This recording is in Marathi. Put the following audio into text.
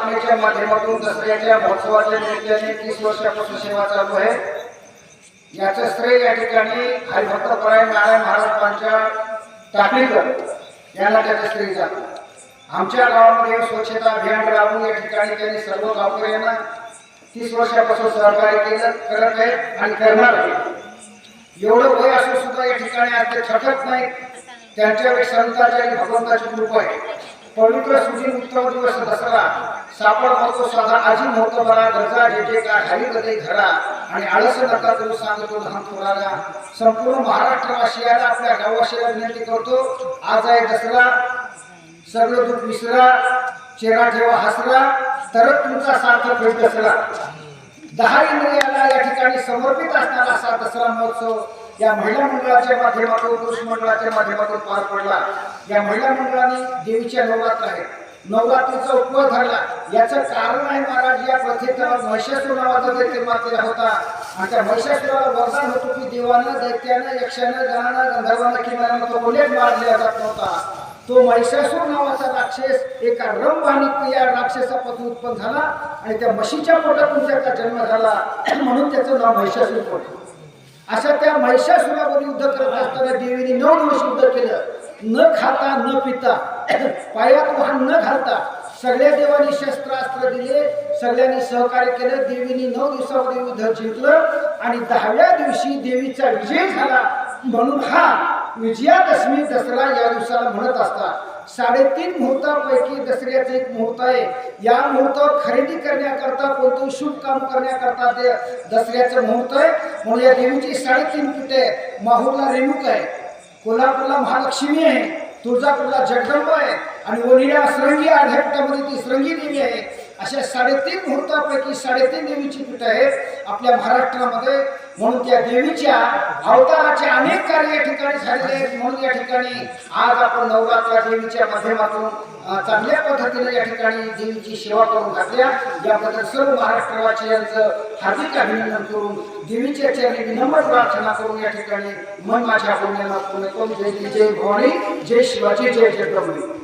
स्थापनेच्या माध्यमातून दसऱ्याच्या महोत्सवाच्या निमित्ताने 30 वर्षापासून सेवा चालू आहे। याचं श्रेय या ठिकाणी हरिभक्तपरायण नारायण महाराज पंचायत टाकळीकर यांना त्याचं श्रेय जातं। आमच्या गावामध्ये स्वच्छता अभियान राबवून या ठिकाणी त्यांनी सर्व गावकऱ्यांना 30 वर्षापासून सहकार्य करत आहे आणि करणार आहे। एवढं वय असून सुद्धा या ठिकाणी आज ते थकत नाही। त्यांच्यावर संतांची आणि भगवंताची कृपा आहे। पवित्र सुदिन उत्सव दिवस दसरा सापड होतो साधा आजी मोठं बरा गरजा जे काय हरी कधी घरा आणि आळस नका करू सांगतो लहान थोराला। संपूर्ण महाराष्ट्रवासियाला आपल्या गाववासियाला विनंती करतो, आज आहे दसरा, सगळं दुःख विसरा, चेहरा ठेवा हसरा, तरच तुमचा सार्थक होईल दसरा। 10 इंद्रियाला या ठिकाणी समर्पित असणारा असा दसरा महोत्सव या महिला मंडळाच्या माध्यमातून पुरुष मंडळाच्या माध्यमातून पार पडला। या महिला मंडळाने देवीच्या नवरात्र आहे, नवरात्रीचा उपवास धरला। याचं कारण आहे महाराज, या प्रथेला महिषासूर नावाचा दैत्य मारलेला होता आणि त्या महिषासुराला वरदान होतो की देवानं, दैत्यानं, यक्षानं, गणानं, गंधर्वानं, किन्नरानं तो कोणीच मारलेला जात नव्हता। तो महिषासूर नावाचा राक्षस एका रंभानी या राक्षसापासून उत्पन्न झाला आणि त्या म्हशीच्या पोटातून त्याचा जन्म झाला, म्हणून त्याचं नाव महिषासूर पडलं। अशा त्या महिषासुरावर युद्ध करत असताना देवीने 9 दिवस युद्ध केलं, न खाता न पिता, पायात वाहन न घालता। सगळ्या देवांनी शस्त्रास्त्र दिले, सगळ्यांनी सहकार्य केलं। देवीने 9 दिवसामध्ये युद्ध जिंकलं आणि 10व्या दिवशी देवीचा विजय झाला, म्हणून हा विजयादशमी दसरा या दिवसाला म्हणत असतात। 3.5 मुहूर्तापैकी दसऱ्याचं एक मुहूर्त आहे। या मुहूर्तावर खरेदी करण्याकरता, कोणतं शुभ काम करण्याकरता ते दसऱ्याचं मुहूर्त आहे। म्हणून या देवीची 3.5 पीठे आहे। माहूरला रेणुका आहे, कोल्हापूरला महालक्ष्मी आहे, तुळजापूरला जगदंबा आहे आणि वणीला श्रृंगी अर्ध्या पीठामध्ये ती श्रृंगी देवी आहे। अशा 3.5 मुहूर्तापैकी 3.5 देवीची पीठं आहेत आपल्या महाराष्ट्रामध्ये। म्हणून त्या देवीच्या अवताराचे अनेक कार्य या ठिकाणी झालेले आहेत। म्हणून या ठिकाणी आज आपण नवरात्र देवीच्या माध्यमातून चांगल्या पद्धतीने या ठिकाणी देवीची सेवा करून घातल्या। याबद्दल सर्व महाराष्ट्रवासियांचं हार्दिक अभिनंदन करून देवीच्या चरणी विनम्र प्रार्थना करून या ठिकाणी मन माझ्या बोलण्याला पूर्ण करून जय भवानी, जय शिवाजी, जय जगदंबे।